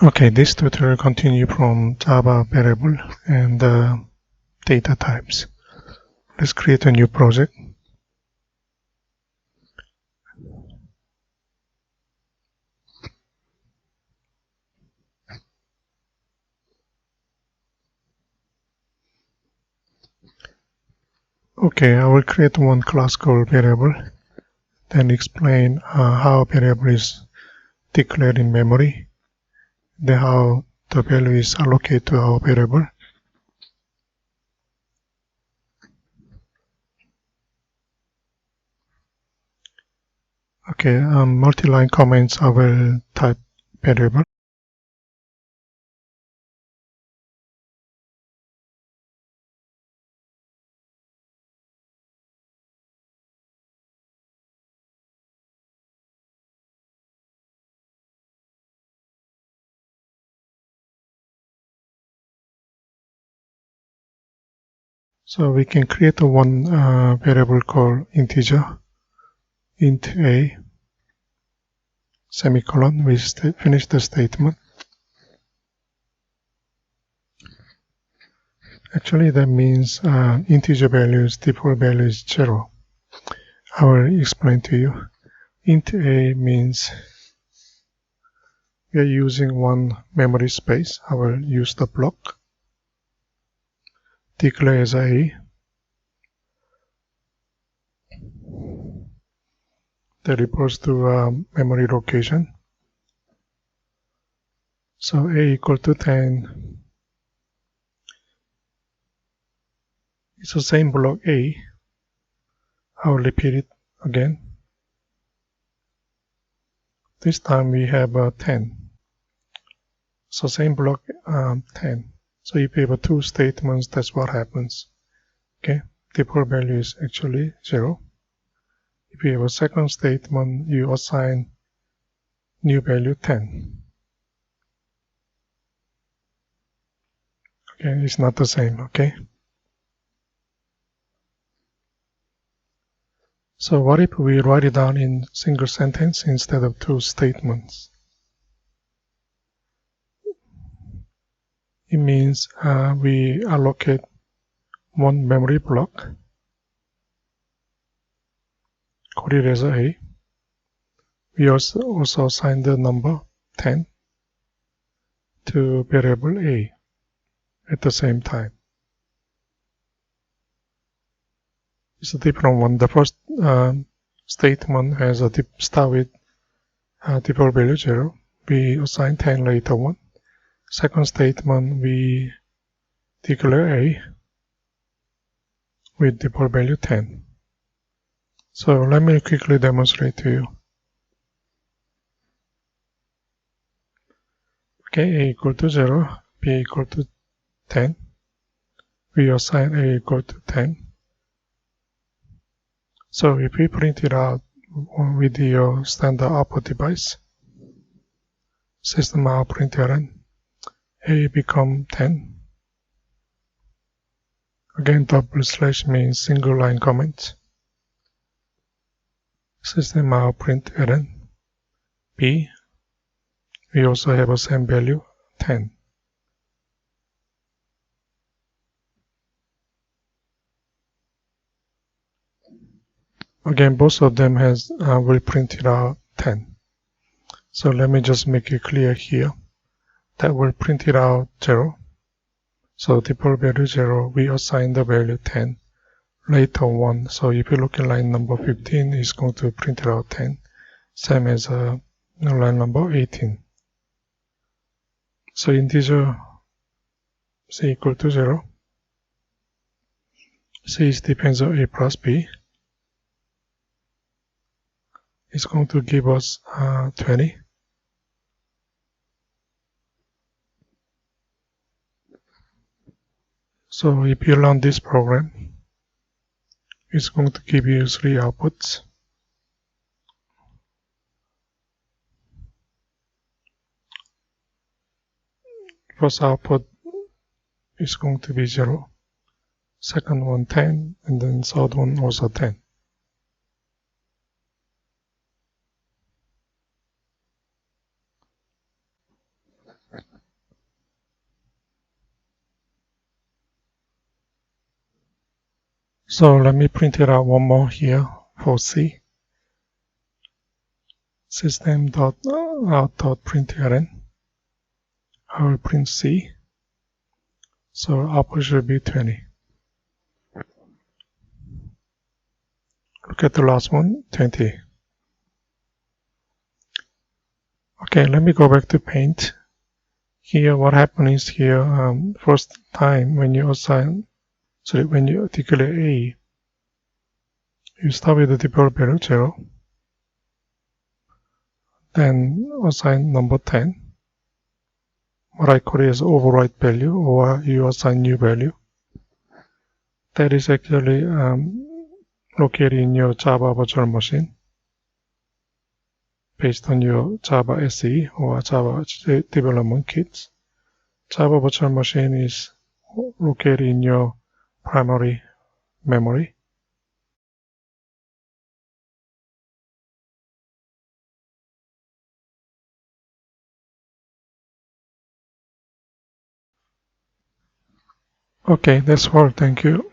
Okay, this tutorial continues from Java variable and data types. Let's create a new project. Okay, I will create one class called variable, then explain how a variable is declared in memory, then how the value is allocated to our variable. Okay, multi-line comments I will type variable. So we can create one variable called integer, int a, semicolon. We finish the statement. Actually, that means integer values, default value is 0. I will explain to you. Int a means we are using one memory space. I will use the block. Declare as a. That refers to memory location. So a equal to 10. It's the same block a. I will repeat it again. This time we have 10. So same block 10. So if you have two statements, that's what happens. Okay, default value is actually 0. If you have a second statement, you assign new value 10. Okay, it's not the same, okay? So what if we write it down in single sentence instead of two statements? It means we allocate one memory block, call it as a. We also assign the number 10 to variable a at the same time. It's a different one. The first statement has a start with default value 0. We assign 10 later one. Second statement, we declare a with default value 10. So let me quickly demonstrate to you. Okay, a equal to 0, b equal to 10. We assign a equal to 10. So if we print it out with your standard output device, system out println, a become 10. Again, double slash means single line comment. System out println, b. We also have a same value, 10. Again, both of them will print it out 10. So let me just make it clear here. That will print it out 0. So default value 0, we assign the value 10. Later 1. So if you look at line number 15, it's going to print it out 10. Same as line number 18. So integer c equal to 0. C depends on a plus b. It's going to give us 20. So if you run this program, it's going to give you 3 outputs. First output is going to be 0. Second one 10, and then third one also 10. So let me print it out one more here for C. System.out.println. I will print C. So output should be 20. Look at the last one, 20. Okay, let me go back to Paint. Here, what happened is here, first time when you declare A, you start with the default value 0, then assign number 10. What I call it as override value, or you assign new value. That is actually located in your Java virtual machine based on your Java SE or Java development kits. Java virtual machine is located in your primary memory. Okay, that's all. Thank you.